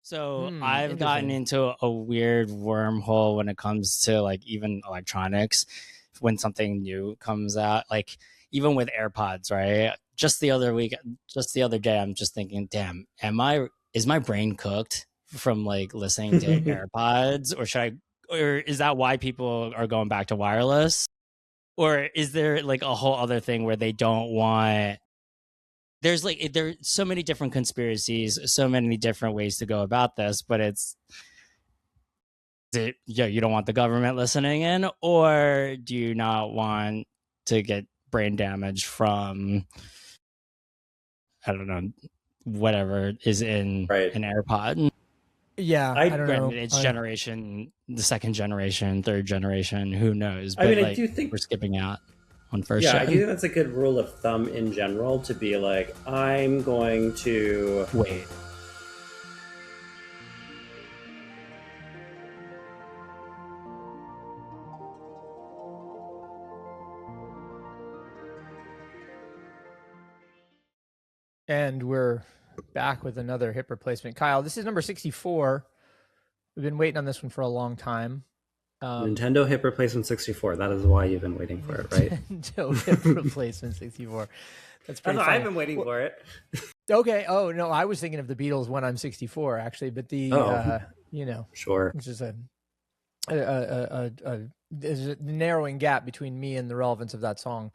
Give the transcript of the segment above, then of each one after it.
So I've gotten into a weird wormhole when it comes to like even electronics. When something new comes out, like even with AirPods, right? Just the other day, I'm just thinking, damn, is my brain cooked from like listening to AirPods, or is that why people are going back to wireless? Or is there like a whole other thing where they don't want there's so many different conspiracies, so many different ways to go about this, but you don't want the government listening in, or do you not want to get brain damage from, I don't know, whatever is in an AirPod? Yeah, I don't know. It's the second generation, third generation, who knows? But I do think we're skipping out on first gen. I do think that's a good rule of thumb in general, to be like, I'm going to wait. And we're back with another hip replacement. Kyle, this is number 64. We've been waiting on this one for a long time. Nintendo hip replacement 64. That is why you've been waiting for it, right? Nintendo hip replacement 64. That's pretty funny. I've been waiting for it. Okay. Oh, no, I was thinking of the Beatles when I'm 64, actually. But sure. Which is there's a narrowing gap between me and the relevance of that song.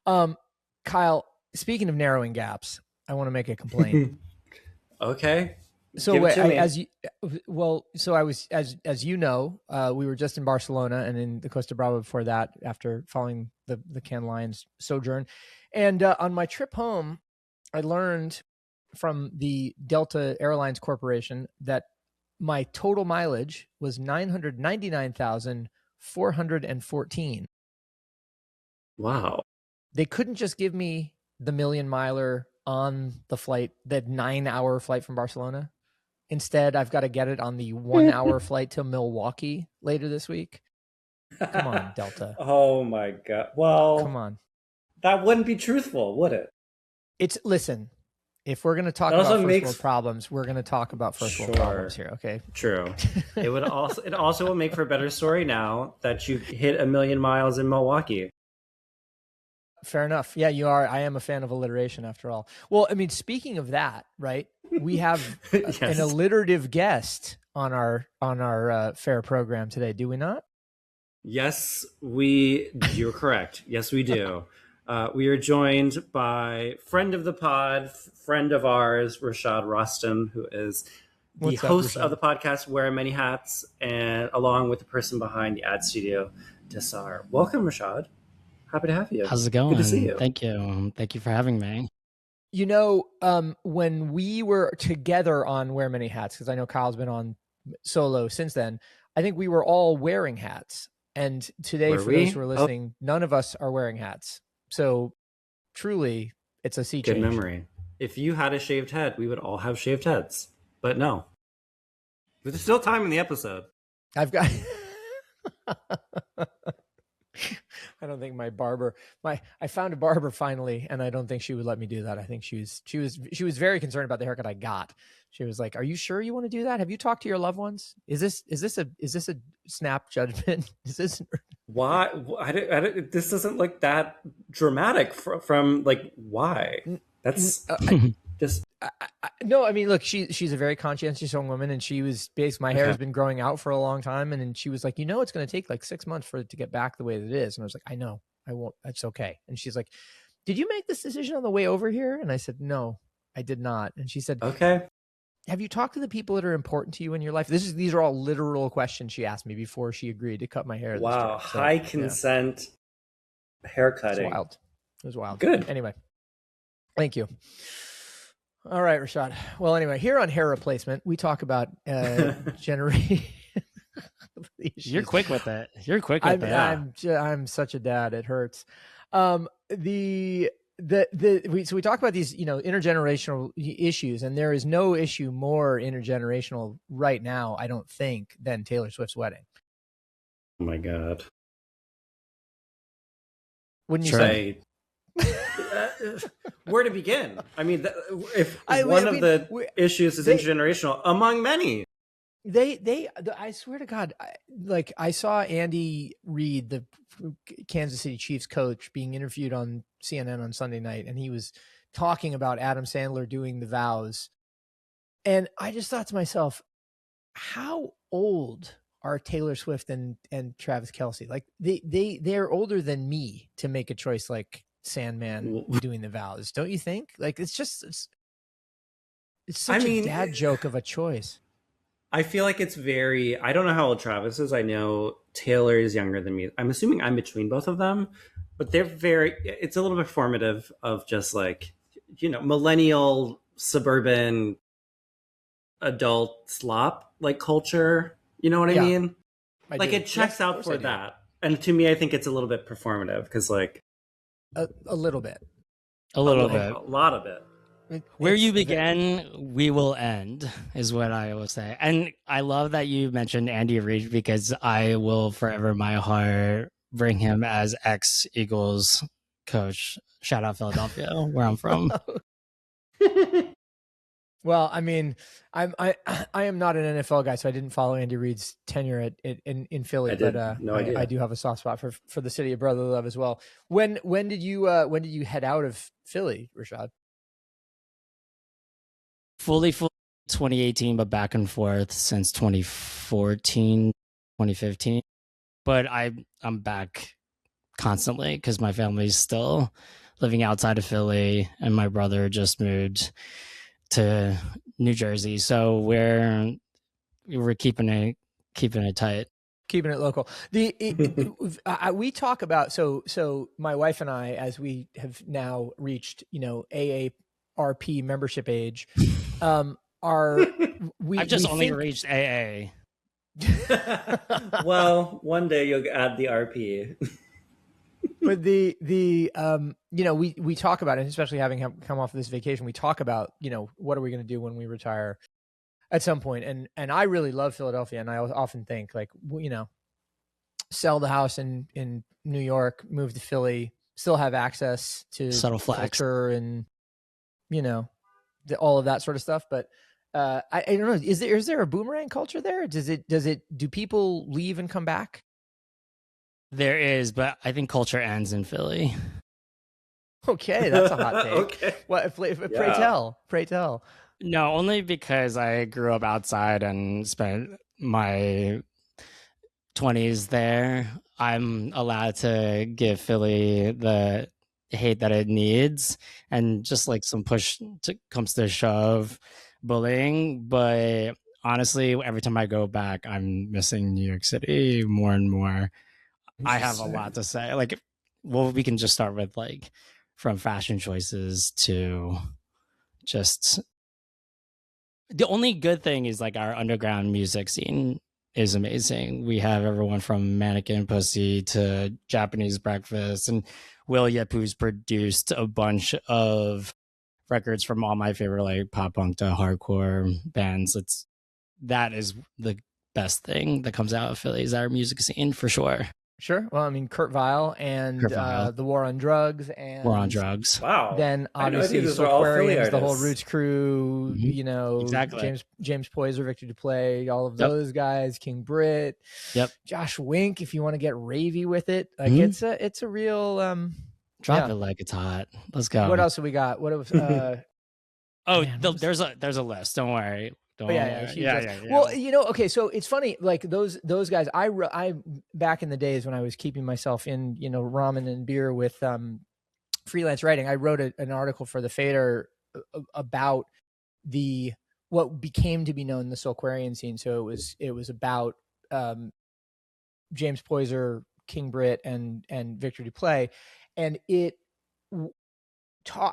Kyle, speaking of narrowing gaps, I want to make a complaint. Okay. So as you know, we were just in Barcelona and in the Costa Brava before that, after following the Cannes Lions sojourn. And on my trip home, I learned from the Delta Airlines Corporation that my total mileage was 999,414. Wow. They couldn't just give me the million miler on the flight, that 9-hour flight from Barcelona. Instead, I've got to get it on the 1-hour flight to Milwaukee later this week. Come on, Delta. Oh my God. Well, come on. That wouldn't be truthful, would it? Listen, if we're going to talk about first world problems, we're going to talk about first world problems here, okay? True. It also will make for a better story now that you hit 1 million miles in Milwaukee. Fair enough. Yeah, you are. I am a fan of alliteration, after all. Well, I mean, speaking of that, right? We have yes. an alliterative guest on our fair program today, do we not? Yes, you're correct. Yes, we do. We are joined by friend of the pod, friend of ours, Rashad Rastam, who is the host of the podcast Wear Many Hats, and along with the person behind the ad studio, Desar. Welcome, Rashad. Happy to have you. How's it going? Good to see you. Thank you. Thank you for having me. You know, when we were together on Wear Many Hats, because I know Kyle's been on solo since then, I think we were all wearing hats. And today, those who are listening, none of us are wearing hats. So truly, it's a sea change. Good memory. If you had a shaved head, we would all have shaved heads. But no. There's still time in the episode. I've got... I don't think my barber, I found a barber finally, and I don't think she would let me do that. I think she was very concerned about the haircut I got. She was like, "Are you sure you want to do that? Have you talked to your loved ones? Is this a snap judgment? Is this why? This isn't like that dramatic from like why? That's just no. I mean, look, she's a very conscientious young woman, and she was my hair has been growing out for a long time, and she was like, it's going to take like 6 months for it to get back the way that it is. And I was like, I know, I won't. That's okay. And she's like, did you make this decision on the way over here? And I said, no, I did not. And she said, okay. Have you talked to the people that are important to you in your life? These are all literal questions she asked me before she agreed to cut my hair. Wow, high consent haircutting. It was wild. Good. Anyway, thank you. All right, Rashad. Well, anyway, here on hair replacement, we talk about generation. You're quick with it. I'm such a dad. It hurts. We talk about these, intergenerational issues, and there is no issue more intergenerational right now, I don't think, than Taylor Swift's wedding. Oh my God. Wouldn't you say? Where to begin? I mean, one of the issues is intergenerational among many. I swear to God, I saw Andy Reid, the Kansas City Chiefs coach, being interviewed on CNN on Sunday night, and he was talking about Adam Sandler doing the vows. And I just thought to myself, how old are Taylor Swift and Travis Kelce? Like they're older than me to make a choice like Sandman doing the vows. Don't you think? Like it's such a dad joke of a choice. I feel like it's I don't know how old Travis is. I know Taylor is younger than me. I'm assuming I'm between both of them, but it's a little bit formative of just like, millennial suburban adult slop like culture. You know what I mean? It checks out for that. And to me, I think it's a little bit performative because like a little bit, a little bit, a lot of it. Where you begin, we will end, is what I will say. And I love that you mentioned Andy Reid because I will forever in my heart bring him as ex-Eagles coach. Shout out Philadelphia, where I'm from. Well, I mean, I am not an NFL guy, so I didn't follow Andy Reid's tenure in Philly. I do have a soft spot for the city of brotherly love as well. When did you head out of Philly, Rashad? Fully 2018, but back and forth since 2014, 2015. But I'm back constantly because my family's still living outside of Philly, and my brother just moved to New Jersey. So we're keeping it tight. Keeping it local. We talk about so my wife and I, as we have now reached AARP membership age, I've just only reached AA. Well, one day you'll add the RP. But we talk about it, especially having come off of this vacation. We talk about what are we going to do when we retire at some point, and I really love Philadelphia, and I often think like sell the house in New York, move to Philly, still have access to culture and all of that sort of stuff. But I don't know. Is there a boomerang culture there? Do people leave and come back? There is, but I think culture ends in Philly. Okay, that's a hot take. Okay. What? Pray tell. No, only because I grew up outside and spent my 20s there. I'm allowed to give Philly the hate that it needs, and just like some push comes to shove, bullying. But honestly, every time I go back, I'm missing New York City more and more. I have a lot to say. We can just start with from fashion choices to just the only good thing is our underground music scene is amazing. We have everyone from Mannequin Pussy to Japanese Breakfast, and Will Yepu's produced a bunch of records from all my favorite pop punk to hardcore bands. That is the best thing that comes out of Philly is our music scene for sure. Sure. Well, I mean, Kurt Weill and the War on Drugs and War on Drugs. Wow. Then obviously Soulquarians, the whole Roots crew, exactly. James Poyser, Victor Duplay, all of those guys, King Britt, Josh Wink, if you want to get ravey with it. It's a real drop it like it's hot. Let's go. What else have we got? What was there's a list. Don't worry. Yeah. Well, okay. So it's funny, those guys. I back in the days when I was keeping myself in, ramen and beer with freelance writing, I wrote an article for the Fader about what became to be known the Soulquarian scene. So it was about James Poyser, King Britt, and Victor Duplay, and it.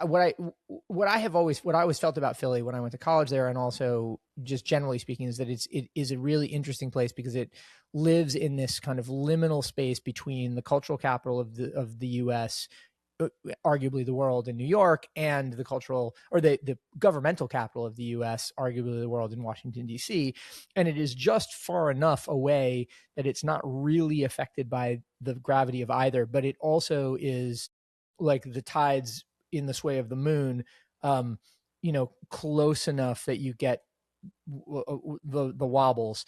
What I always felt about Philly when I went to college there, and also just generally speaking, is that it is a really interesting place because it lives in this kind of liminal space between the cultural capital of the U.S., arguably the world in New York, and the cultural or the governmental capital of the U.S., arguably the world in Washington, D.C. And it is just far enough away that it's not really affected by the gravity of either, but it also is like the tides in the sway of the moon, close enough that you get the wobbles.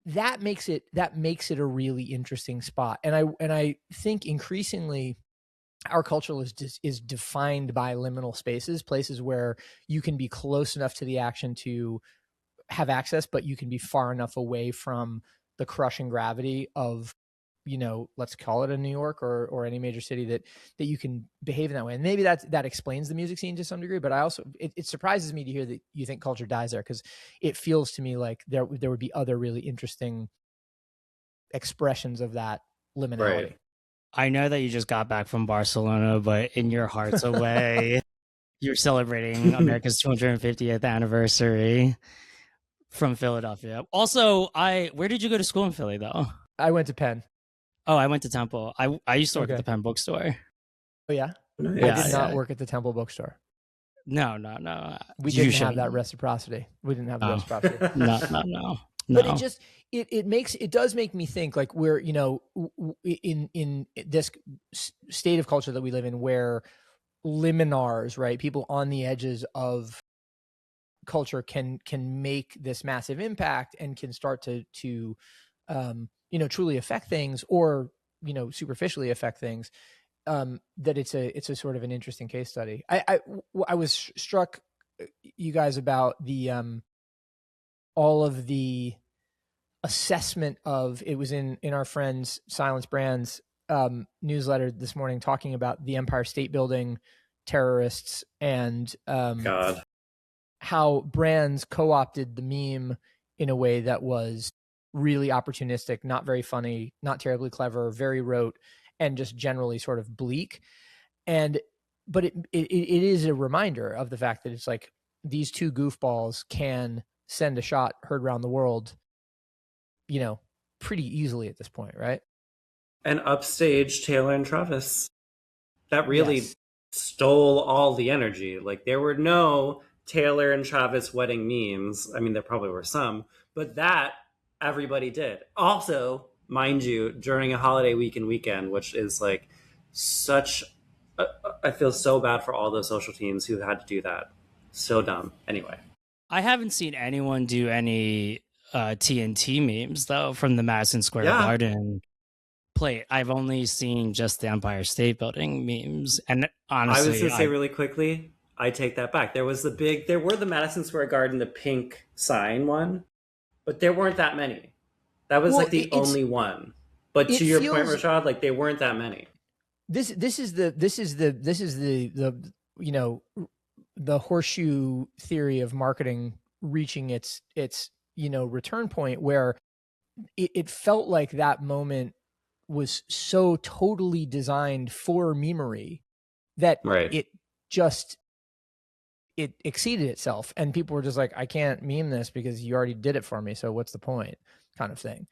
That makes it a really interesting spot. And I think increasingly our culture is defined by liminal spaces, places where you can be close enough to the action to have access, but you can be far enough away from the crushing gravity of, let's call it a New York or any major city that you can behave in that way. And maybe that explains the music scene to some degree, but I also, it surprises me to hear that you think culture dies there, because it feels to me like there would be other really interesting expressions of that liminality. Right. I know that you just got back from Barcelona, but in your hearts away, you're celebrating America's 250th anniversary from Philadelphia. Also, where did you go to school in Philly, though? I went to Penn. Oh, I went to Temple. I used to work at the Penn bookstore. Oh, yeah? Nice. I did not work at the Temple bookstore. No. We didn't have that reciprocity. We didn't have the reciprocity. No. But it does make me think, like, we're, in this state of culture that we live in, where liminars, right, people on the edges of culture can make this massive impact and can start to truly affect things, or superficially affect things, that it's a sort of an interesting case study. I was struck, you guys, about the all of the assessment of, it was in our friends Silence Brand's newsletter this morning, talking about the Empire State Building terrorists and God, how brands co-opted the meme in a way that was really opportunistic, not very funny, not terribly clever, very rote, and just generally sort of bleak. But it is a reminder of the fact that it's like these two goofballs can send a shot heard around the world, pretty easily at this point, right? And upstage Taylor and Travis. That really stole all the energy. Like, there were no Taylor and Travis wedding memes. I mean, there probably were some, but that everybody did. Also, mind you, during a holiday week and weekend, which is like such, I feel so bad for all those social teams who had to do that. So dumb. Anyway. I haven't seen anyone do any TNT memes, though, from the Madison Square Garden plate. I've only seen just the Empire State Building memes. And honestly, I was going to say really quickly, I take that back. There were the Madison Square Garden, the pink sign one, but there weren't that many. That was the only one. But to your point, Rashad, like, they weren't that many. This is the the horseshoe theory of marketing reaching its return point, where it felt like that moment was so totally designed for memery that it exceeded itself, and people were just like, I can't meme this because you already did it for me, so what's the point, kind of thing.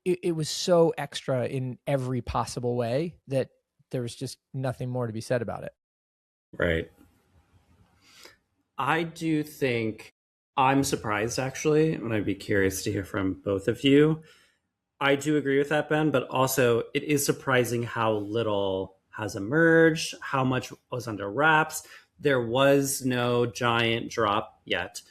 It was so extra in every possible way that there was just nothing more to be said about it. Right. I do think, I'm surprised, actually, and I'd be curious to hear from both of you. I do agree with that, Ben, but also it is surprising how little has emerged, how much was under wraps. There was no giant drop yet.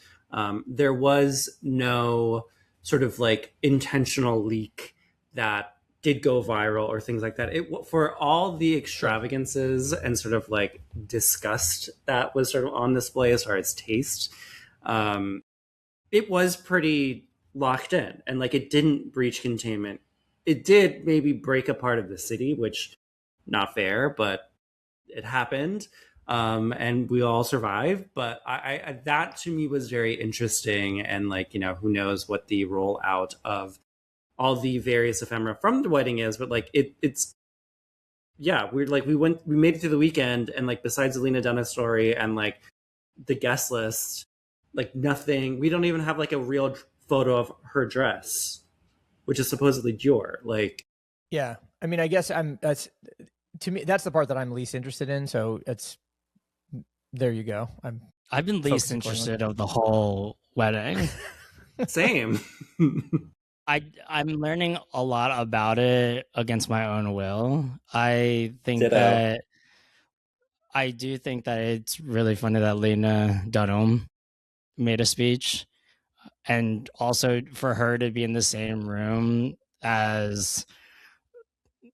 There was no sort of like intentional leak that did go viral or things like that. For all the extravagances and sort of like disgust that was sort of on display as far as taste, it was pretty locked in, and like it didn't breach containment. It did maybe break a part of the city, which not fair, but it happened. And we all survived. But I that to me was very interesting. And like, who knows what the rollout of all the various ephemera from the wedding is, but like it's we're like, we made it through the weekend, and like besides the Lena Dunham story and like the guest list, like nothing, we don't even have like a real photo of her dress, which is supposedly Dior. Like, yeah, I mean, I guess that's the part that I'm least interested in. So there you go. I've been least interested of the whole wedding. Same. I'm learning a lot about it against my own will. I think Ditto. that I do think that it's really funny that Lena Dunham made a speech, and also for her to be in the same room as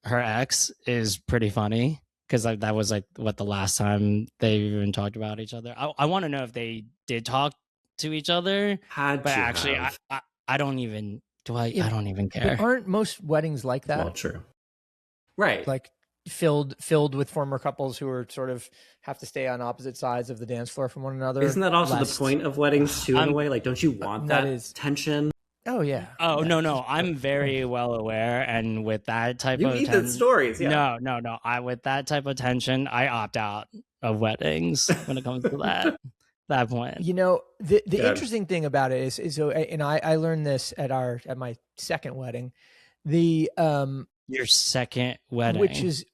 her ex is pretty funny, because like that was like what the last time they even talked about each other. I want to know if they did talk to each other, Had but to actually have. I don't even I don't even But care. aren't most weddings like that? Well, true. Right. Like filled with former couples who are sort of have to stay on opposite sides of the dance floor from one another. Isn't that also lest- the point of weddings too, in a way? Like, don't you want that that is- tension? Oh yeah. Oh Yeah, no, I'm very well aware, and with that type You of need the stories, yeah. No. I with that type of tension, I opt out of weddings when it comes to that point. You know, the Good. interesting thing about it is so, and I learned this at my second wedding. The Your second wedding,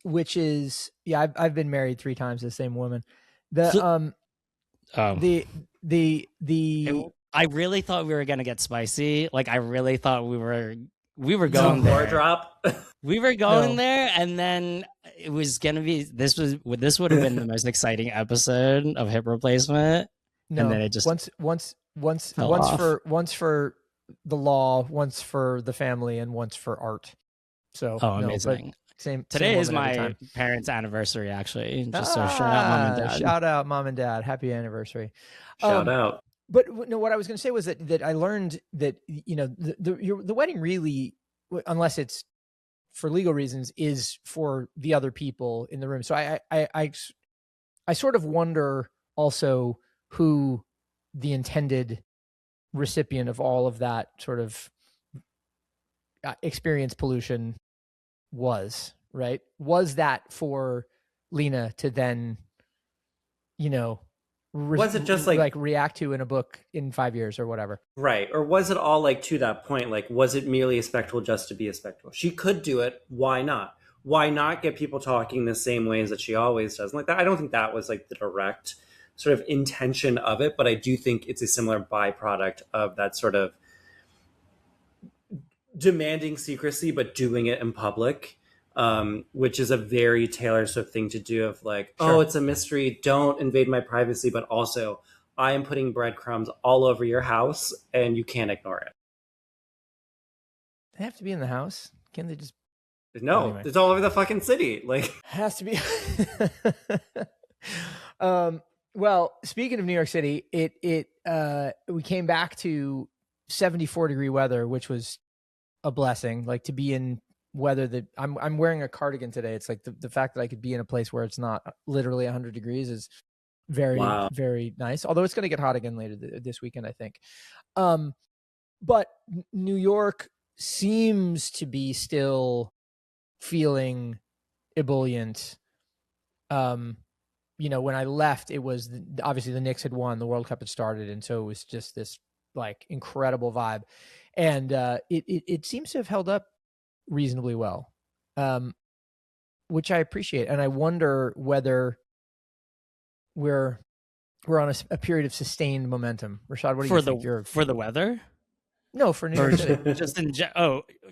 which is yeah, I've been married 3 times to the same woman. The I really thought we were gonna get spicy. Like I really thought we were going Some there. more drop. We were going No. there, and then it was gonna be this would have been the most exciting episode of Hip Replacement. no, and then it just once fell off. once for the law, once for the family, and once for art. So Oh, no, but amazing! same Today is woman every my time. parents' anniversary, actually. Just so shout out mom and dad. Shout out mom and dad. Happy anniversary. Shout out. But no, what I was going to say was that I learned that, you know, the wedding really, unless it's for legal reasons, is for the other people in the room. So I sort of wonder also who the intended recipient of all of that sort of experience pollution was, right? Was that for Lena to then, you know, Was it just like react to in a book in 5 years or whatever? Right. Or was it all like to that point? Like, was it merely a spectacle just to be a spectacle? She could do it. Why not? Why not get people talking the same ways that she always does? Like that, I don't think that was like the direct sort of intention of it, but I do think it's a similar byproduct of that sort of demanding secrecy, but doing it in public. Which is a very Taylor Swift thing to do of like, Sure. Oh, it's a mystery. Don't invade my privacy. But also I am putting breadcrumbs all over your house and you can't ignore it. They have to be in the house. Can't they just? No, Anyway. It's all over the fucking city. Like, Has to be. Well, speaking of New York City, we came back to 74-degree weather, which was a blessing. Like to be in weather that I'm wearing a cardigan today. It's like the fact that I could be in a place where it's not literally 100 degrees is very, very nice. Although it's going to get hot again later this weekend, I think. But New York seems to be still feeling ebullient. You know, when I left, it was obviously the Knicks had won, the World Cup had started, and so it was just this like incredible vibe, and it seems to have held up reasonably well, which I appreciate, and I wonder whether we're on a period of sustained momentum. Rashad, what do you think? For the weather? No, for New York City. Just in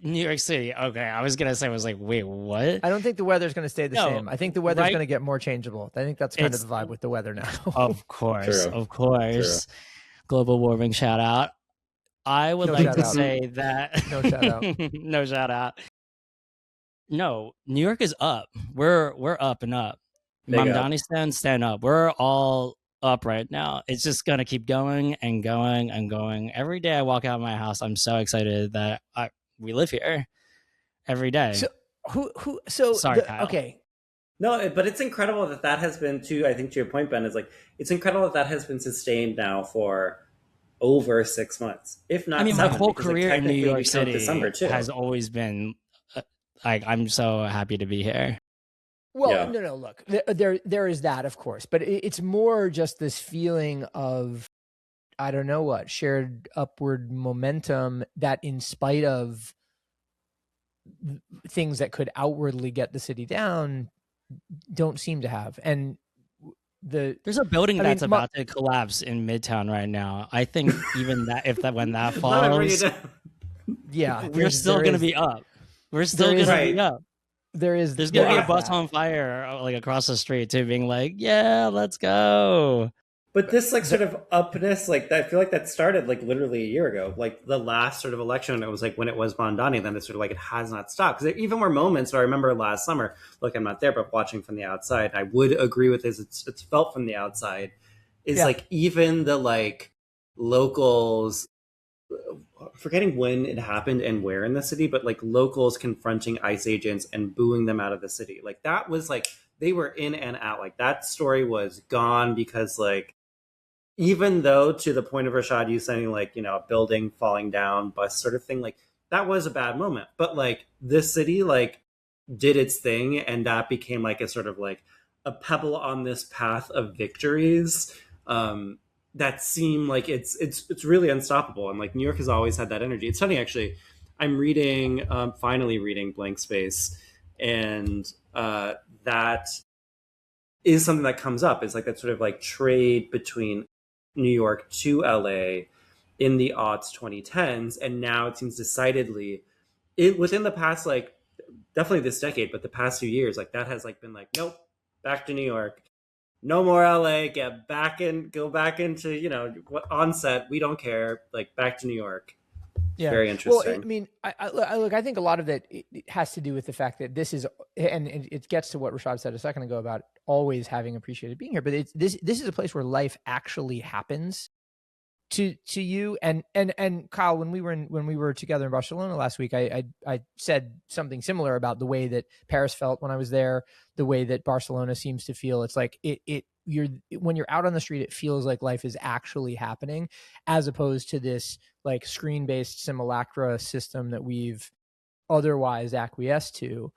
New York City. Okay, I was gonna say, I was like, wait, what? I don't think the weather's going to stay the same. I think the weather's going to get more changeable. I think that's kind of the vibe with the weather now. Of course, True. of course. True. Global warming shout out. I would like to say that no shout out. No shout out. No, New York is up. We're up and up. Mamdani stand up. We're all up right now. It's just gonna keep going and going and going. Every day I walk out of my house, I'm so excited that we live here every day. So sorry, Kyle. Okay. No, but it's incredible that has been I think to your point, Ben, is like, it's incredible that has been sustained now for over 6 months, if not 7. My whole career in New York City has always been I'm so happy to be here. Well, no, look, there is that, of course, but it's more just this feeling of, I don't know what, shared upward momentum that in spite of things that could outwardly get the city down, don't seem to have. And there's a building that's about to collapse in Midtown right now. I think even that when that falls, Yeah, we're still going to be up. We're still going to be up. There's going to be a bus on fire like across the street too, being like, yeah, let's go. But this like sort of upness, like I feel like that started like literally a year ago. Like the last sort of election, it was like when it was Mondani, then it's sort of like it has not stopped. Because even were moments where I remember last summer, look, I'm not there, but watching from the outside, I would agree with this. It's felt from the outside. Is like even the like locals, forgetting when it happened and where in the city, but like locals confronting ICE agents and booing them out of the city. Like that was like they were in and out. Like that story was gone because like even though to the point of Rashad, you saying like, you know, a building falling down, bus sort of thing, like that was a bad moment. But like this city like did its thing and that became like a sort of like a pebble on this path of victories. That seem like it's really unstoppable, and like New York has always had that energy. It's funny actually. I'm reading, finally reading Blank Space, and that is something that comes up. It's like that sort of like trade between New York to LA in the aughts 2010s, and now it seems decidedly within the past like definitely this decade, but the past few years, like that has like been like nope, back to New York. No more LA, get back in, go back into, you know, on set. We don't care. Like back to New York. Yeah. Very interesting. Well, I mean, I think a lot of it has to do with the fact that this is, and it gets to what Rashad said a second ago about always having appreciated being here. But this is a place where life actually happens to you. And Kyle, when we were together in Barcelona last week, I said something similar about the way that Paris felt when I was there, the way that Barcelona seems to feel. It's like when you're out on the street, it feels like life is actually happening, as opposed to this like screen-based simulacra system that we've otherwise acquiesced to.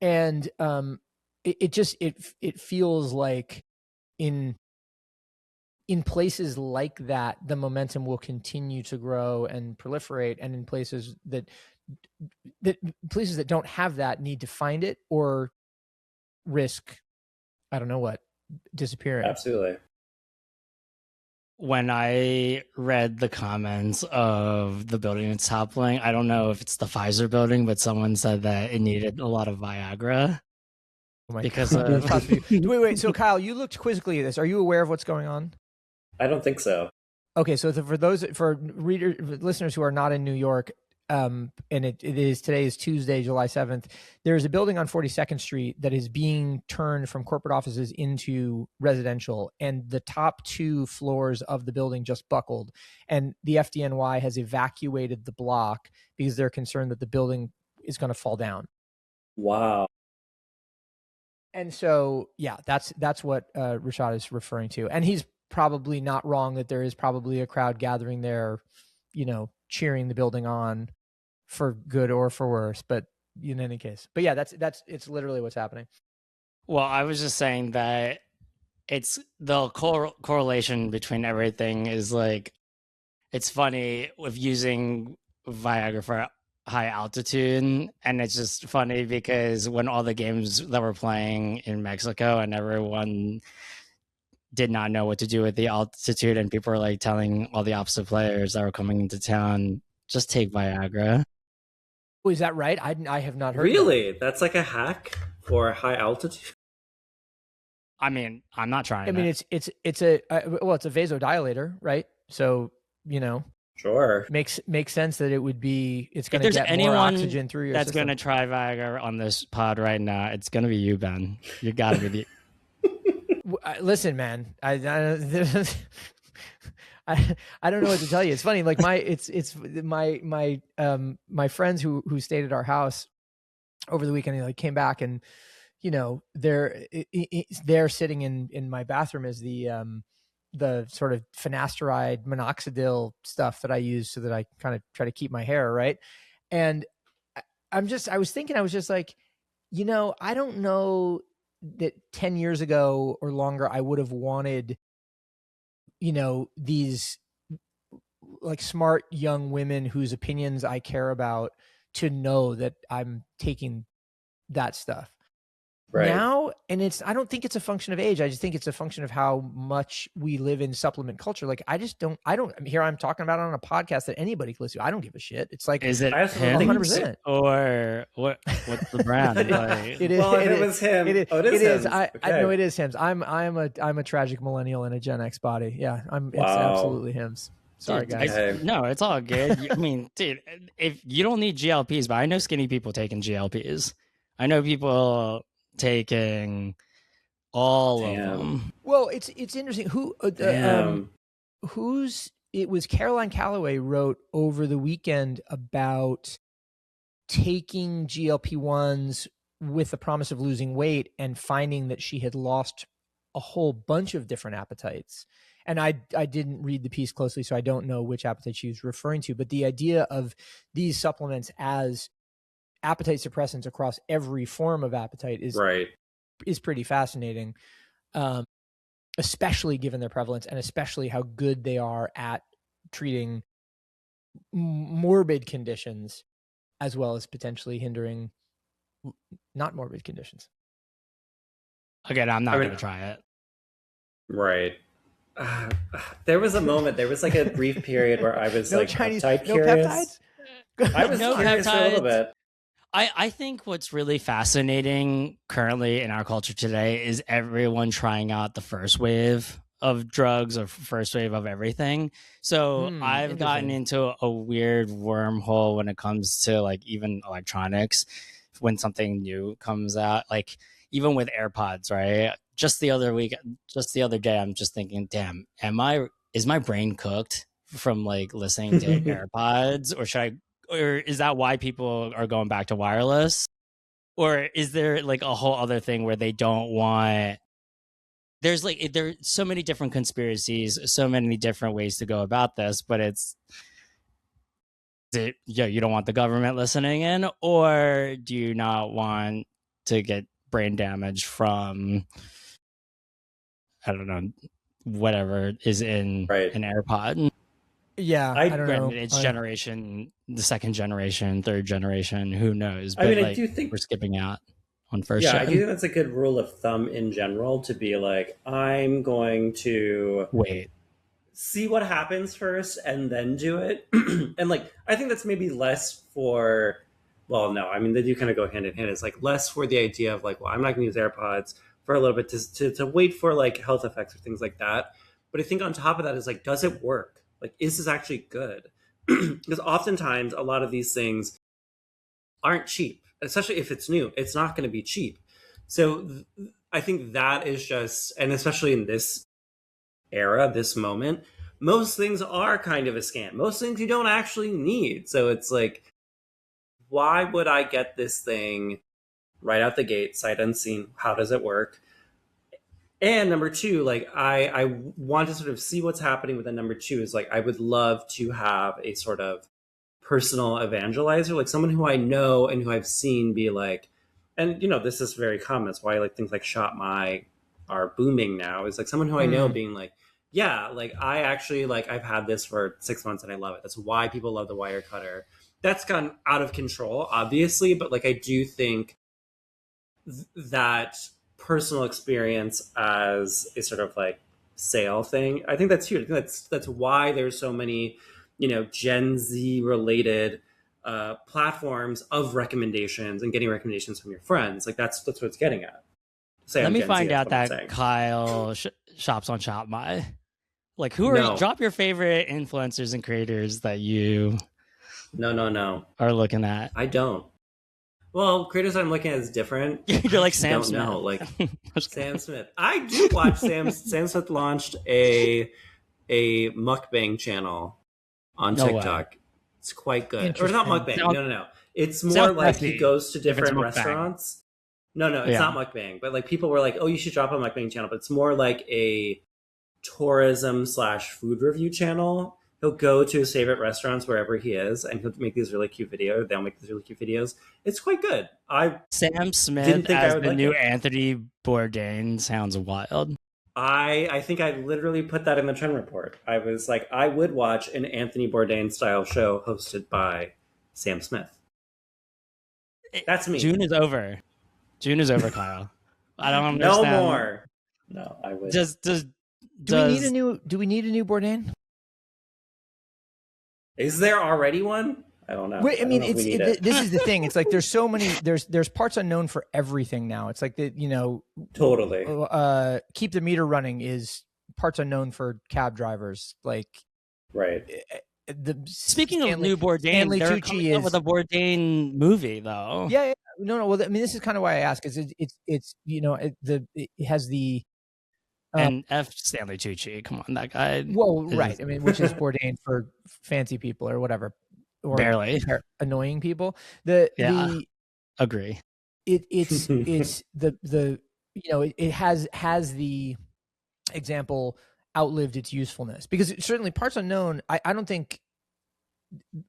And it feels like in places like that, the momentum will continue to grow and proliferate. And in places that don't have that need to find it or risk, I don't know what, disappearing. Absolutely. When I read the comments of the building it's toppling, I don't know if it's the Pfizer building, but someone said that it needed a lot of Viagra. Oh because of... wait. So Kyle, you looked quizzically at this. Are you aware of what's going on? I don't think so. Okay, so for listeners who are not in New York, and today is Tuesday, July 7th. There's a building on 42nd Street that is being turned from corporate offices into residential, and the top 2 floors of the building just buckled, and the FDNY has evacuated the block because they're concerned that the building is going to fall down. Wow. And so, yeah, that's what Rashad is referring to, and he's probably not wrong that there is probably a crowd gathering there, you know, cheering the building on for good or for worse, but in any case. But yeah, it's literally what's happening. Well, I was just saying that it's the correlation between everything is like, it's funny with using Viagra for high altitude, and it's just funny because when all the games that were playing in Mexico and everyone did not know what to do with the altitude, and people were like telling all the opposite players that were coming into town, just take Viagra. Oh, is that right? I have not heard. Really? That's like a hack for high altitude? I mean, I'm not trying. I mean, it's a vasodilator, right? So, you know, sure, makes sense that it's going to get more oxygen through your that's system. Going to try Viagra on this pod right now. It's going to be you, Ben. You got to be the... Listen, man, I don't know what to tell you. It's funny. Like my friends who stayed at our house over the weekend, they came back, and you know, they're sitting in my bathroom is the sort of finasteride minoxidil stuff that I use so that I kind of try to keep my hair right. And I was thinking, I was just like, you know, I don't know that 10 years ago or longer, I would have wanted, you know, these like smart young women whose opinions I care about to know that I'm taking that stuff. Right. now, and I don't think it's a function of age. I just think it's a function of how much we live in supplement culture. Like I don't here I'm talking about it on a podcast that anybody can listen to. I don't give a shit. It's like, Is it I also him 100%. or what's the brand? Like, It is. Well, it if it is- was him. It is. Oh, it is it is. him. I Okay. know it is him. I'm a tragic millennial in a Gen X body. Yeah, it's Wow. absolutely him. Sorry, dude, guys. Okay. no, it's all good. I mean, dude, if you don't need GLPs, but I know skinny people taking GLPs. I know people taking all of Damn. them. Well, it's interesting. Damn. It was Caroline Calloway wrote over the weekend about taking GLP-1s with the promise of losing weight and finding that she had lost a whole bunch of different appetites. And I didn't read the piece closely, so I don't know which appetite she was referring to. But the idea of these supplements as appetite suppressants across every form of appetite is pretty fascinating, especially given their prevalence and especially how good they are at treating morbid conditions as well as potentially hindering not morbid conditions. Again, I'm not going to try it. Right. There was a moment, there was like a brief period where I was like Chinese, peptide no curious. peptides? I was No curious for a little peptides. bit. I think what's really fascinating currently in our culture today is everyone trying out the first wave of drugs or first wave of everything. So I've gotten into a weird wormhole when it comes to like even electronics. When something new comes out, like even with AirPods, right? Just the other day, I'm just thinking, damn, is my brain cooked from like listening to AirPods, or is that why people are going back to wireless? Or is there like a whole other thing where they don't want, there's so many different conspiracies, so many different ways to go about this, but you don't want the government listening in, or do you not want to get brain damage from, I don't know, whatever is in an AirPod? Yeah, I don't know. It's the second generation, third generation, who knows? But I mean, I do think we're skipping out on first gen. I do think that's a good rule of thumb in general, to be like, I'm going to see what happens first and then do it. And like, I think that's maybe less for, well, no, I mean, they do kind of go hand in hand. It's like less for the idea of like, well, I'm not going to use AirPods for a little bit to wait for like health effects or things like that. But I think on top of that is like, does it work? Like, is this actually good? Because oftentimes a lot of these things aren't cheap, especially if it's new. It's not going to be cheap. So I think that is just, and especially in this era, this moment, most things are kind of a scam. Most things you don't actually need. So it's like, why would I get this thing right out the gate, sight unseen? How does it work? And number two, like I want to sort of see what's happening with the number two is like, I would love to have a sort of personal evangelizer, like someone who I know and who I've seen be like, and you know, this is very common. That's why like things like Shop My are booming now, is like someone who I know being like, yeah, like I actually like, I've had this for 6 months and I love it. That's why people love the wire cutter. That's gone out of control, obviously, but like I do think that personal experience as a sort of like sale thing, I think that's huge. I think that's why there's so many, you know, Gen Z related platforms of recommendations and getting recommendations from your friends. Like that's what it's getting at. Let me find out that Kyle shops on Shop My. Like, who are drop your favorite influencers and creators that you are looking at. I don't. Well, creators I'm looking at is different. You're like Sam Smith. Know. Like Sam Smith. I do watch Sam Smith launched a mukbang channel on TikTok. Way. It's quite good. Or not mukbang. No. It's more like he goes to different restaurants. No, it's not mukbang. But like people were like, oh, you should drop a mukbang channel. But it's more like a tourism/food review channel. He'll go to his favorite restaurants wherever he is, and he'll make these really cute videos. They'll make these really cute videos. It's quite good. Sam Smith as the new Anthony Bourdain sounds wild. I think I literally put that in the trend report. I was like, I would watch an Anthony Bourdain style show hosted by Sam Smith. That's me. June is over. June is over, Kyle. I don't No understand. more. No, I would. Do we need a new Bourdain? Is there already one? I don't know. Wait, I mean, this is the thing. It's like there's so many. There's parts unknown for everything now. It's like that, Totally. Keep the meter running is parts unknown for cab drivers. Like, right. Speaking of new Bourdain, they're coming out with a Bourdain movie, though. Yeah. No. Well, I mean, this is kind of why I ask. Is it's it has the. And F. Stanley Tucci, come on, that guy. Well, right. I mean, which is Bourdain for fancy people or whatever, or barely annoying people. Agree. It's the it has the example outlived its usefulness, because certainly Parts Unknown. I don't think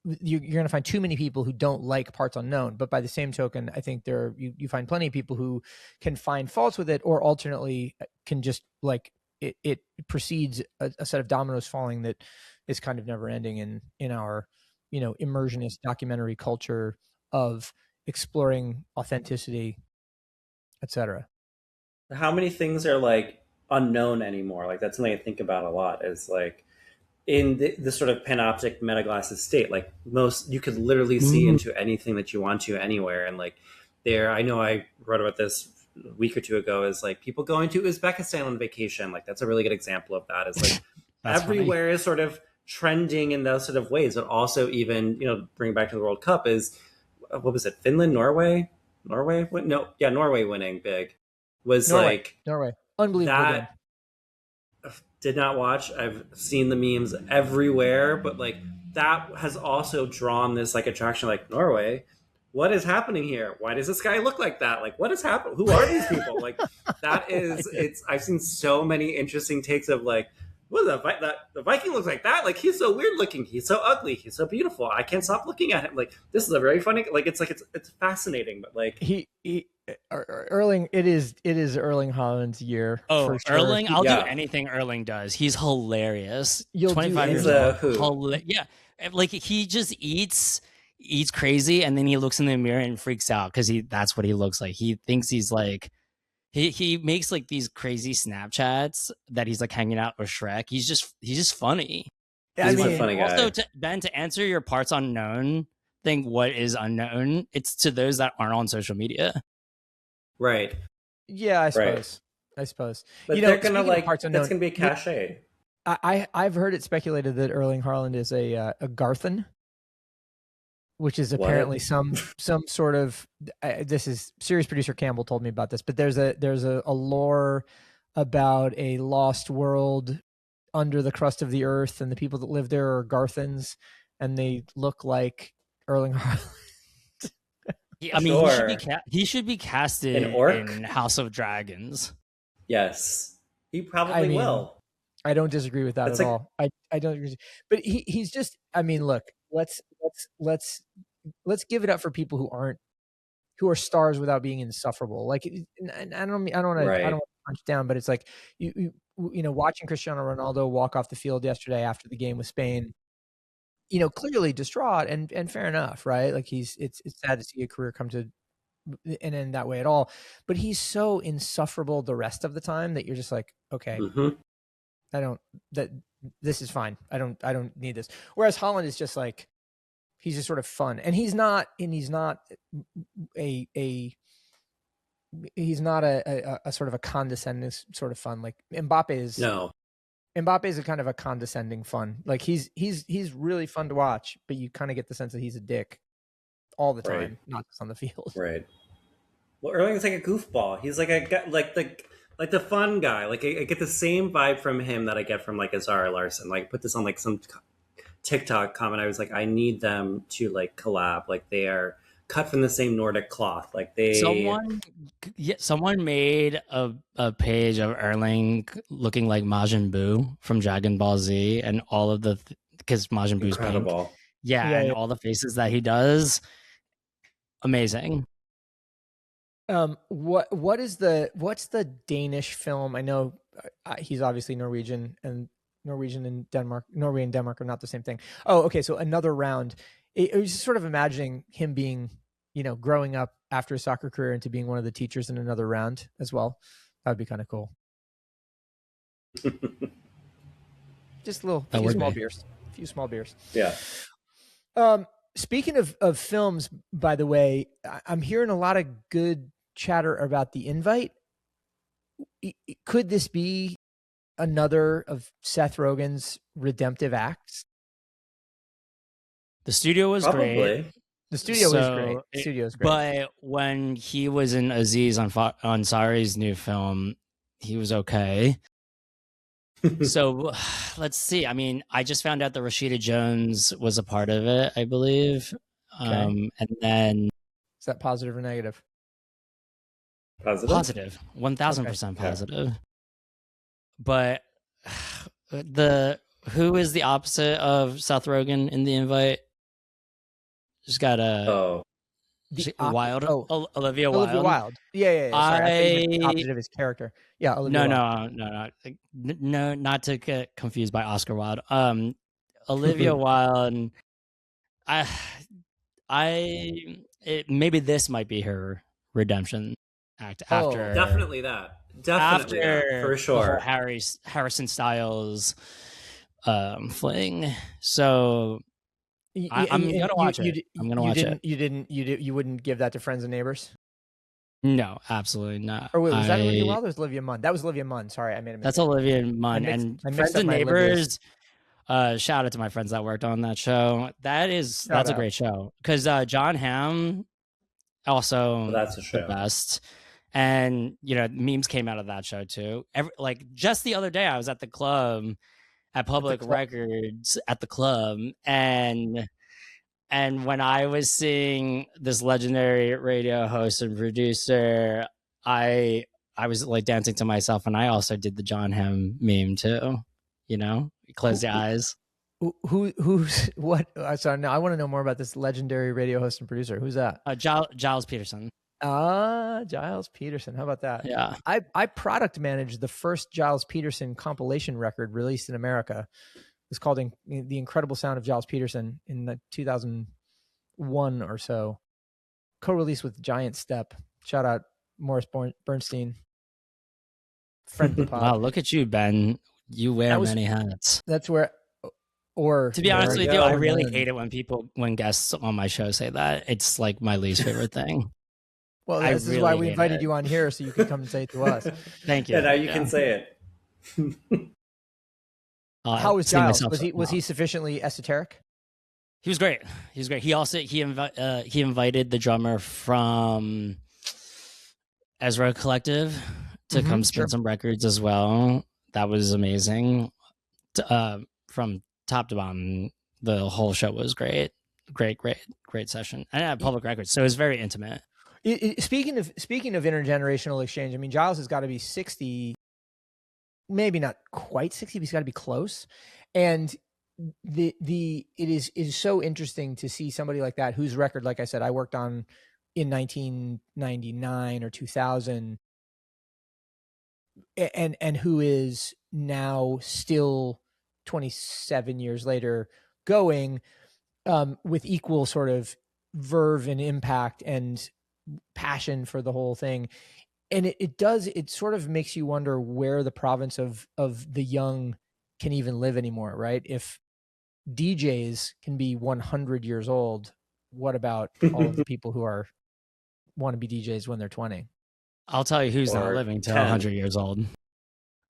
you're going to find too many people who don't like Parts Unknown, but by the same token, I think you find plenty of people who can find faults with it, or alternately can just like it precedes a set of dominoes falling that is kind of never ending in our immersionist documentary culture of exploring authenticity, etc. How many things are like unknown anymore? Like that's something I think about a lot, is like in the sort of panoptic metaglasses state, like you could literally see into anything that you want to anywhere. And like I know I wrote about this a week or two ago, is like people going to Uzbekistan on vacation. Like that's a really good example of that. Is like everywhere funny. Is sort of trending in those sort of ways. But also even, bring back to the World Cup is, what was it? Finland, Norway? Norway winning big was Norway. Unbelievable game. Did not watch. I've seen the memes everywhere, but like that has also drawn this like attraction, like Norway. What is happening here? Why does this guy look like that? Like, what is happening? Who are these people? Like, that is, I've seen so many interesting takes of like, what is that? The Viking looks like that. Like, he's so weird looking. He's so ugly. He's so beautiful. I can't stop looking at him. Like, this is a very funny, like, it's fascinating, but like Erling, it is Erling Haaland's year. Oh, for sure. Erling! I'll do anything Erling does. He's hilarious. 25 years old. Yeah, like he just eats crazy, and then he looks in the mirror and freaks out because that's what he looks like. He thinks he's like he makes like these crazy Snapchats that he's like hanging out with Shrek. He's just funny. Yeah, he's a funny guy. Also, Ben, to answer your Parts Unknown thing, what is unknown? It's to those that aren't on social media. Right. Yeah, I suppose. But they're gonna that's gonna be a cachet. I've heard it speculated that Erling Haaland is a Garthan, which is apparently some sort of. This is series producer Campbell told me about this, but there's a lore about a lost world under the crust of the earth, and the people that live there are Garthans, and they look like Erling Haaland. He should be casted in House of Dragons. Yes, he probably will. I don't disagree with that at all. I don't agree. But he's just. I mean, look. Let's give it up for people who are stars without being insufferable. Like, and I don't want to punch down, but it's like you watching Cristiano Ronaldo walk off the field yesterday after the game with Spain. Clearly distraught, and fair enough, right? Like it's sad to see a career come to an end that way at all. But he's so insufferable the rest of the time that you're just like, okay, this is fine. I don't need this. Whereas Haaland is just like, he's just sort of fun, and he's not a sort of a condescending sort of fun like Mbappe is. No. Mbappe is a kind of a condescending fun. Like he's really fun to watch, but you kind of get the sense that he's a dick all the time, not just on the field. Right. Well, Erling's like a goofball. He's like a guy, like the fun guy. Like I get the same vibe from him that I get from like Azar Larson. Like put this on like some TikTok comment. I was like, I need them to like collab. Like they are cut from the same Nordic cloth. Like someone made a page of Erling looking like Majin Buu from Dragon Ball Z, and all of because Majin Buu's pink. Yeah, all the faces that he does, amazing. What's the Danish film? I know he's obviously Norwegian and Denmark. Norway and Denmark are not the same thing. Oh, okay. So Another Round. I was just sort of imagining him being, growing up after a soccer career into being one of the teachers in another round as well. That would be kind of cool. Just a few small beers. Yeah. Speaking of films, by the way, I'm hearing a lot of good chatter about The Invite. Could this be another of Seth Rogen's redemptive acts? The studio was great. The studio was great. The studio was great. But when he was in Aziz Ansari's new film, he was okay. So let's see. I mean, I just found out that Rashida Jones was a part of it, I believe. Okay. And then is that positive or negative? Positive. 1000% positive. But who is the opposite of Seth Rogen in The Invite? Just got Olivia Wilde. Olivia Wilde. Yeah. Sorry, I think the opposite of his character. Yeah, Olivia Wilde. No, not to get confused by Oscar Wilde. Olivia Wilde. Maybe this might be her redemption act after. Definitely that. For sure. Harrison Styles fling. So I'm gonna watch it. I'm gonna watch it. You wouldn't give that to Friends and Neighbors? No, absolutely not. Or wait, was that Olivia Wilde or was Olivia Munn? That was Olivia Munn. Sorry, I made a mistake. That's Olivia Munn. And Friends and Neighbors. Shout out to my friends that worked on that show. That's a great show. Because John Hamm also that's a show. The best. And memes came out of that show too. Just the other day, I was at the club at Public Records at the club, and when I was seeing this legendary radio host and producer, I was like dancing to myself, and I also did the John Hamm meme too. Close your eyes. Who's what? Sorry, no, I want to know more about this legendary radio host and producer. Who's that? Giles Peterson. Giles Peterson. How about that? Yeah. I product managed the first Giles Peterson compilation record released in America. It's called The Incredible Sound of Giles Peterson in 2001 or so. Co-released with Giant Step. Shout out Morris Bernstein. Friend of the pod. Wow, look at you, Ben. You wear many hats. That's where... Or to be honest with you, I really hate it when guests on my show say that. It's like my least favorite thing. Well, this is why we invited you on here, so you could come and say it to us. Thank you. Yeah, now you can say it. How was Giles? Was he sufficiently esoteric? He was great. He also he invited the drummer from Ezra Collective to come spin some records as well. That was amazing. From top to bottom, the whole show was great session, and at Public Records, so it was very intimate. Speaking of intergenerational exchange, I mean, Giles has got to be 60, maybe not quite 60, but he's got to be close. And it is so interesting to see somebody like that, whose record, like I said, I worked on in 1999 or 2000, and who is now still 27 years later going with equal sort of verve and impact and passion for the whole thing. And it sort of makes you wonder where the province of the young can even live anymore, right? If DJs can be 100 years old, what about all of the people who want to be DJs when they're 20? I'll tell you who's not living till 100 years old.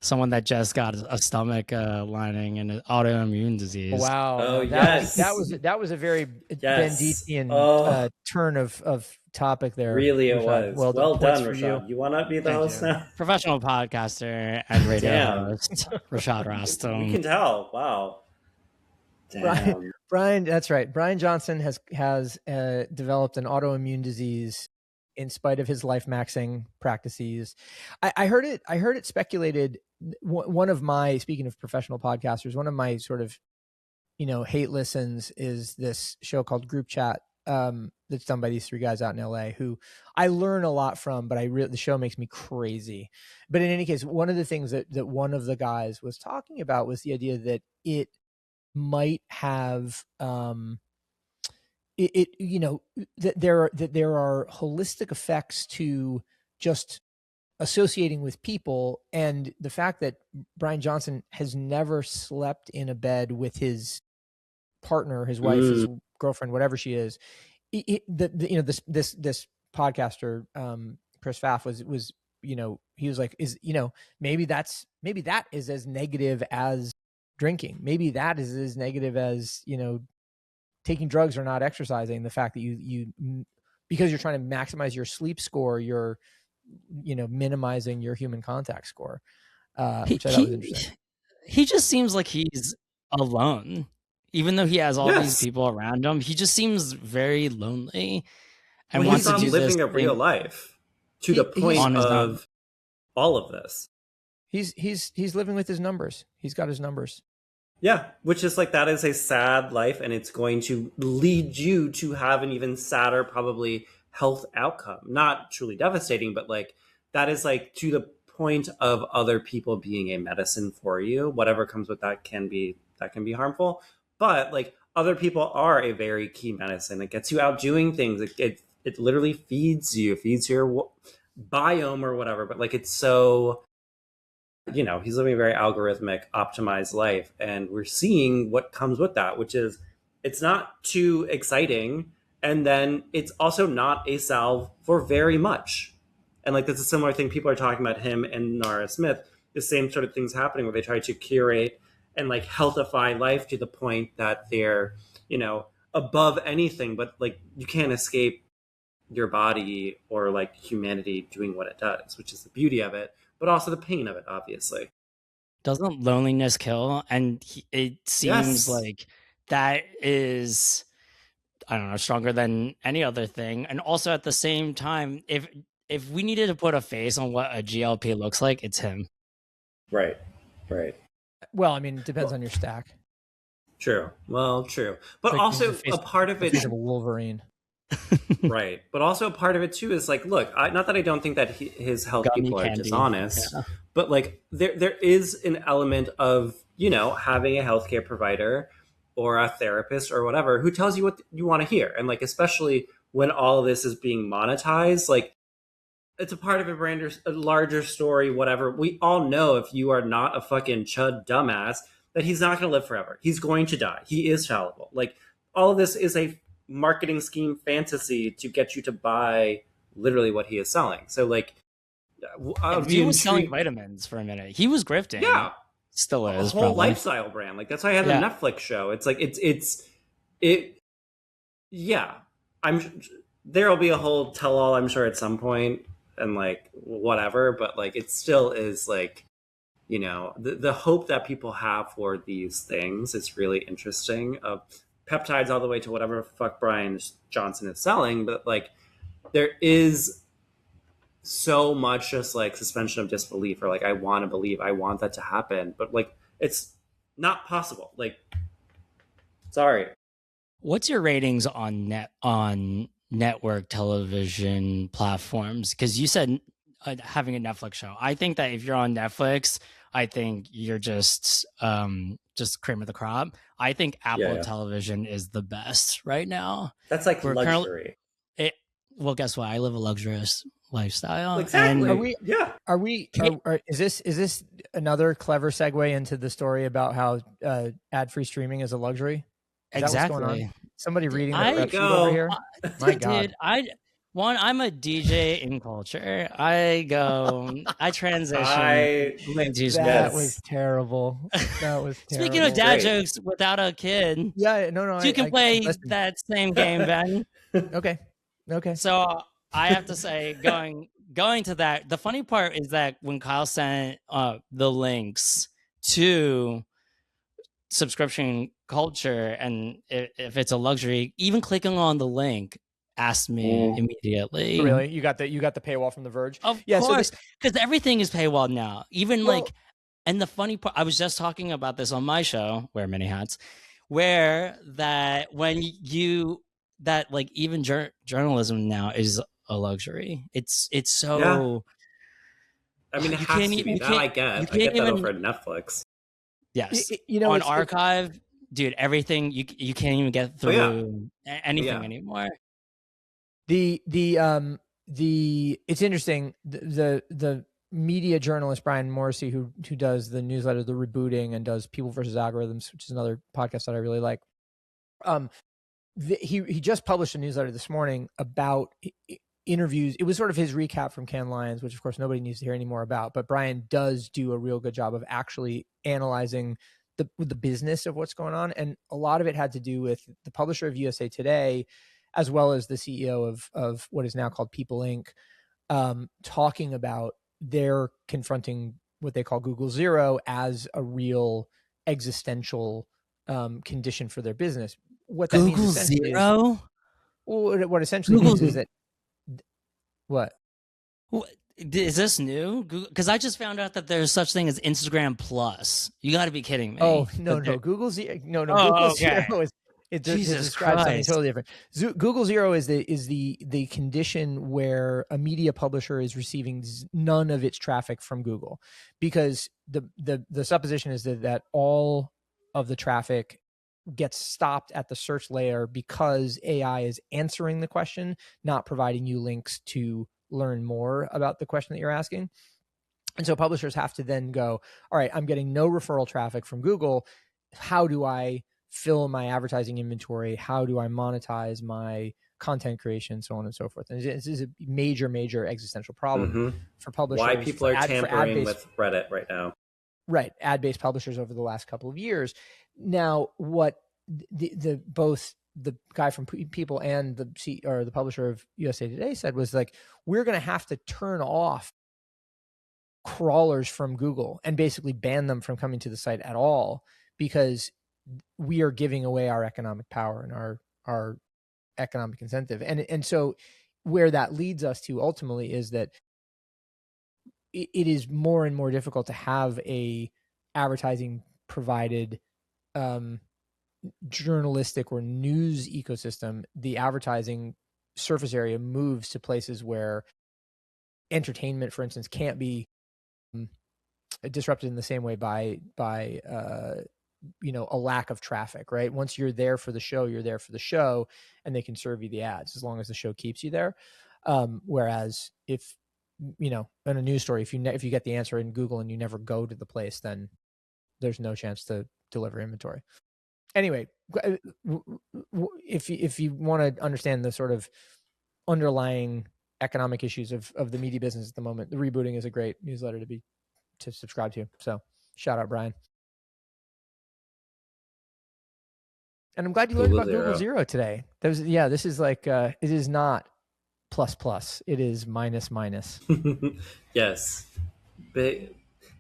Someone that just got a stomach lining and an autoimmune disease. Wow! Oh, yes. That was a very Benditian turn of topic there. Really, it was. Well done, Rashad. You want to be the host now? Professional podcaster and radio host, Rashad Rastam. You can tell. Wow. Damn. Brian, that's right. Brian Johnson has developed an autoimmune disease in spite of his life maxing practices. I heard it speculated. One of my, speaking of professional podcasters, one of my sort of, hate listens is this show called Group Chat that's done by these three guys out in LA who I learn a lot from, but the show makes me crazy. But in any case, one of the things that one of the guys was talking about was the idea that it might have that there are holistic effects to just associating with people, and the fact that Brian Johnson has never slept in a bed with his partner, his wife, his girlfriend, whatever she is. This podcaster, Chris Pfaff, was he was like, maybe that is as negative as drinking. Maybe that is as negative as taking drugs or not exercising. The fact that you because you're trying to maximize your sleep score, you're minimizing your human contact score, which I thought was interesting. He just seems like he's alone, even though he has all these people around him. He just seems very lonely and wants to do living a real life to the point of all of this. He's living with his numbers. He's got his numbers. Yeah, which is like, that is a sad life, and it's going to lead you to have an even sadder, probably, health outcome. Not truly devastating, but like, that is like to the point of other people being a medicine for you. Whatever comes with that can be harmful, but like, other people are a very key medicine. It gets you out doing things. It literally feeds your biome or whatever. But like, it's so, he's living a very algorithmic, optimized life, and we're seeing what comes with that, which is, it's not too exciting, and then it's also not a salve for very much. And like, that's a similar thing. People are talking about him and Nara Smith, the same sort of things happening, where they try to curate and like healthify life to the point that they're, above anything, but like, you can't escape your body or like humanity doing what it does, which is the beauty of it, but also the pain of it, obviously. Doesn't loneliness kill? And it seems like that is, I don't know, stronger than any other thing. And also at the same time, if we needed to put a face on what a GLP looks like, it's him. Right. Well, I mean, it depends on your stack. True. Well, true. But like, also a part of it is a Wolverine. Right. But also a part of it too is like, look, not that I don't think that his health people are dishonest, but like there is an element of, having a healthcare provider or a therapist or whatever who tells you what you want to hear. And like, especially when all of this is being monetized, like, it's a part of a larger story, whatever. We all know, if you are not a fucking chud dumbass, that he's not going to live forever. He's going to die. He is fallible. Like, all of this is a marketing scheme fantasy to get you to buy literally what he is selling. So like, he was selling vitamins for a minute. He was grifting. Yeah. Still is. A whole lifestyle brand. Like, that's why I had the Netflix show. It's like, yeah. There'll be a whole tell-all, I'm sure, at some point, and like, whatever, but like, it still is like, the hope that people have for these things is really interesting. Peptides all the way to whatever fuck Brian Johnson is selling, but like, there is so much just like suspension of disbelief, or like, I want to believe, I want that to happen, but like, it's not possible. Like, sorry. What's your ratings on network television platforms? Because you said having a Netflix show. I think that if you're on Netflix, I think you're just cream of the crop. I think Apple Television is the best right now. That's like luxury. Well, guess what? I live a luxurious lifestyle. Exactly. Is this another clever segue into the story about how ad-free streaming is a luxury? Is that what's going on? Somebody reading the rep sheet over here? My God. I'm a DJ in culture. I transition. That was terrible. Speaking of dad jokes without a kid. Yeah, no. You can play that same game, Ben. Okay. So I have to say, going to that, the funny part is that when Kyle sent the links to subscription culture, and if it's a luxury, even clicking on the link asked me immediately. Really? You got the paywall from The Verge? Of course, because everything is paywall now. Even and the funny part, I was just talking about this on my show, Wear Many Hats, where that when like even journalism now is a luxury. It's so. Yeah. I mean, it has to be that. I get that over Netflix. Yes, on Archive, dude, everything you can't even get through anything anymore. It's interesting. The media journalist Brian Morrissey, who does the newsletter The Rebooting and does People versus Algorithms, which is another podcast that I really like. He just published a newsletter this morning about interviews. It was sort of his recap from Cannes Lions, which of course nobody needs to hear any more about, but Brian does do a real good job of actually analyzing the business of what's going on. And a lot of it had to do with the publisher of USA Today, as well as the CEO of what is now called People Inc., talking about they're confronting what they call Google Zero as a real existential condition for their business. What that Google means Zero? What essentially means is that what? Is this new? Because I just found out that there's such thing as Instagram Plus. You got to be kidding me. Oh no, Google Zero. Google Zero is it describes something totally different. Google Zero is the condition where a media publisher is receiving none of its traffic from Google, because the supposition is that all of the traffic gets stopped at the search layer because AI is answering the question, not providing you links to learn more about the question that you're asking. And so publishers have to then go, all right, I'm getting no referral traffic from Google. How do I fill my advertising inventory? How do I monetize my content creation, so on and so forth? And this is a major existential problem for publishers. Why people are tampering with Reddit right now. Right. Ad-based publishers over the last couple of years. Now, what both the guy from People and the publisher of USA Today said was like, we're going to have to turn off crawlers from Google and basically ban them from coming to the site at all, because we are giving away our economic power and our economic incentive. And so where that leads us to ultimately is that it is more and more difficult to have a advertising provided journalistic or news ecosystem. The advertising surface area moves to places where entertainment, for instance, can't be disrupted in the same way by a lack of traffic, right? Once you're there for the show, you're there for the show, and they can serve you the ads as long as the show keeps you there. Whereas if, in a news story, if you get the answer in Google and you never go to the place, then there's no chance to deliver inventory. Anyway, if you want to understand the sort of underlying economic issues of the media business at the moment, The Rebooting is a great newsletter to subscribe to. So shout out, Brian. And I'm glad you learned about Google Zero today. This is like, it is not plus. It is minus. Yes. But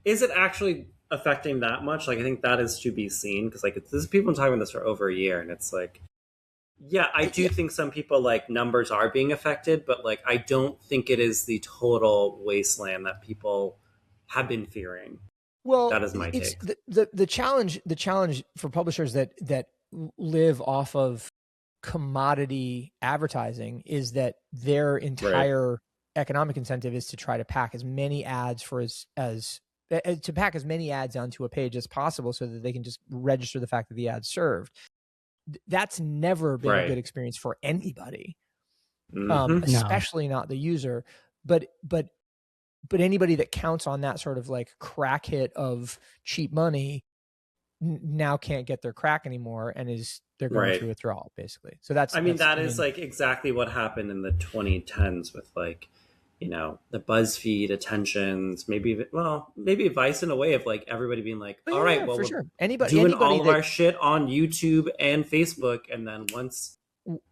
is it actually affecting that much? Like, I think that is to be seen, because like this people talking about this for over a year, and it's like, I do think some people like numbers are being affected, but like I don't think it is the total wasteland that people have been fearing. Well, that is my take. The challenge for publishers that live off of commodity advertising is that their entire economic incentive is to try to pack as many ads to pack as many ads onto a page as possible so that they can just register the fact that the ad's served. That's never been a good experience for anybody, especially not the user. But anybody that counts on that sort of like crack hit of cheap money now can't get their crack anymore, and they're going through withdrawal basically. So that is like exactly what happened in the 2010s with like, the BuzzFeed attentions, maybe Vice in a way of like everybody being like, all right, well, sure. Anybody doing all of our shit on YouTube and Facebook, and then once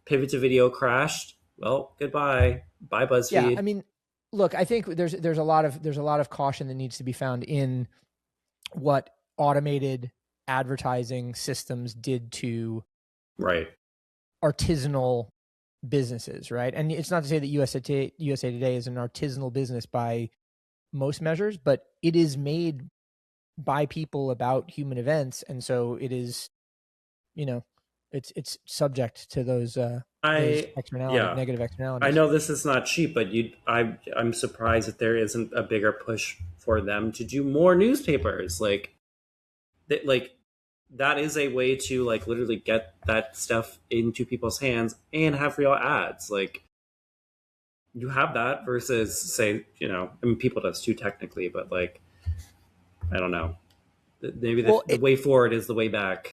Pivot to Video crashed, well, goodbye, bye BuzzFeed. Yeah, I mean, look, I think there's a lot of caution that needs to be found in what automated advertising systems did to artisanal businesses, right? And it's not to say that USA Today is an artisanal business by most measures, but it is made by people about human events, and so it is, it's subject to those externalities, negative externalities. I know this is not cheap, but I'm surprised that there isn't a bigger push for them to do more newspapers. that is a way to like literally get that stuff into people's hands and have real ads. Like you have that versus say, you know, I mean, people does too technically, but like, I don't know. Maybe the way forward is the way back.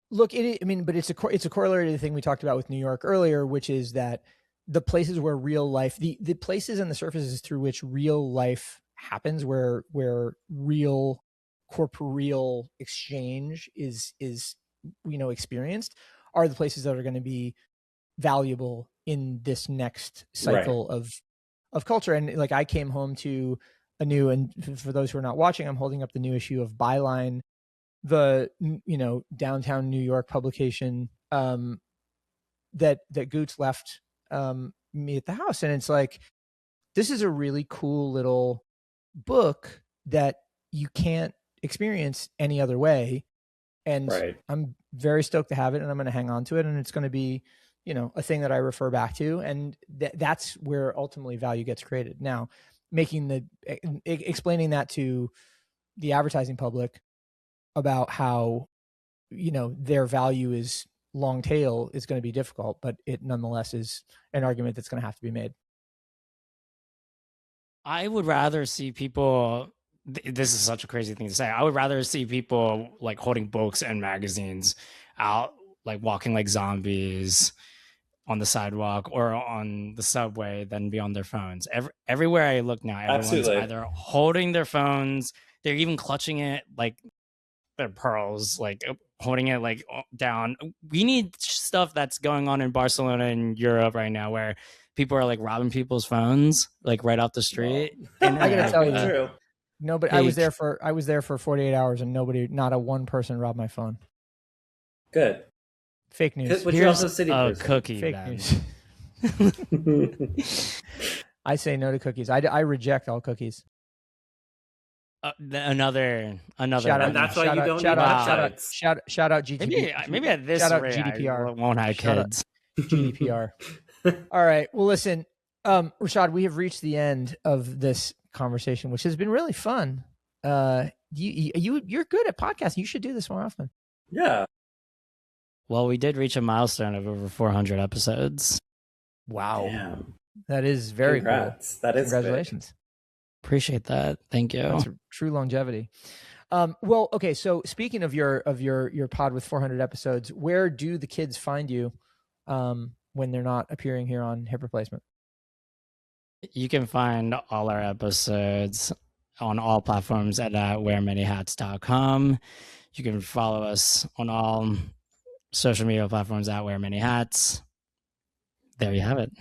Look, I mean, but it's a corollary to the thing we talked about with New York earlier, which is that the places where real life, the places and the surfaces through which real life happens, where real corporeal exchange is you know, experienced, are the places that are going to be valuable in this next cycle of culture. And like, I came home to a new, and for those who are not watching, I'm holding up the new issue of Byline, the, you know, downtown New York publication that Goots left me at the house. And it's like, this is a really cool little book that you can't experience any other way. And I'm very stoked to have it, and I'm going to hang on to it. And it's going to be, you know, a thing that I refer back to. And that's where ultimately value gets created. Now, explaining that to the advertising public about how, you know, their value is long tail is going to be difficult, but it nonetheless is an argument that's going to have to be made. I would rather see people, this is such a crazy thing to say, I would rather see people like holding books and magazines out, like walking like zombies on the sidewalk or on the subway than be on their phones. Everywhere I look now, everyone's either holding their phones, they're even clutching it like their pearls, like holding it like down. We need stuff that's going on in Barcelona and Europe right now, where people are like robbing people's phones like right off the street. And I gotta tell you, nobody. I was there for 48 hours, and not a one person robbed my phone. Good. Fake news. But you're also a city person. Cookie. Fake news. I say no to cookies. I reject all cookies. Another. Shout out, that's why you don't need websites. Shout out GDPR. Maybe at this rate, GDPR. I won't have kids. GDPR. All right. Well, listen, Rashad, we have reached the end of this conversation, which has been really fun. You're good at podcasting. You should do this more often. Yeah. Well, we did reach a milestone of over 400 episodes. Wow. Damn. That is very Congrats. cool. That is congratulations. Big. Appreciate that. Thank you. That's true longevity. Well, okay. So speaking of your pod with 400 episodes, where do the kids find you when they're not appearing here on Hip Replacement? You can find all our episodes on all platforms at wearmanyhats.com. You can follow us on all social media platforms at wearmanyhats. There you have it.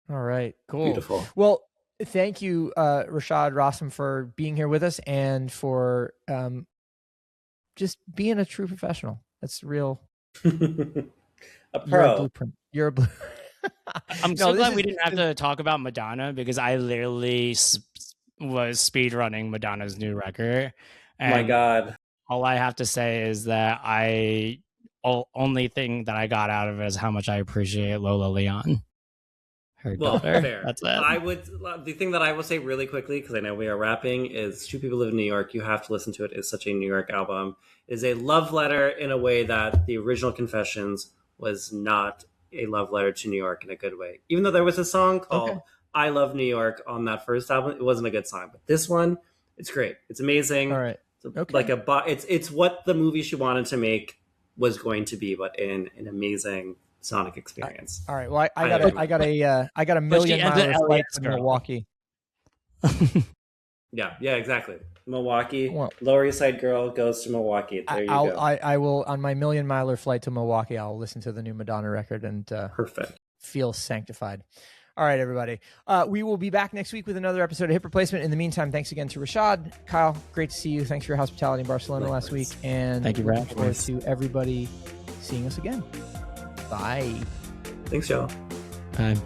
All right. Cool. Beautiful. Well, thank you, Rashad, Rastam, for being here with us and for just being a true professional. That's real. A pro. You're a blueprint. I'm so glad we didn't have to talk about Madonna, because I literally was speedrunning Madonna's new record. And my God. All I have to say is that only thing that I got out of it is how much I appreciate Lola Leon. Her daughter. Fair. That's it. The thing that I will say really quickly, because I know we are wrapping, is Two People Live in New York. You have to listen to it. It's such a New York album. It is a love letter in a way that the original Confessions was not a love letter to New York in a good way. Even though there was a song called I Love New York on that first album, it wasn't a good song. But this one, it's great. It's amazing. All right. Like it's what the movie she wanted to make was going to be, but in an amazing sonic experience. All right. Well, I got a million miler flight to Milwaukee. Yeah, exactly. Milwaukee. Well, Lower East Side girl goes to Milwaukee. There you go. I will, on my million miler flight to Milwaukee, I'll listen to the new Madonna record and perfect. Feel sanctified. All right, everybody. We will be back next week with another episode of Hip Replacement. In the meantime, thanks again to Rashad. Kyle, great to see you. Thanks for your hospitality in Barcelona last week. And thank you, looking forward to everybody seeing us again. Bye. Thanks, y'all. Bye.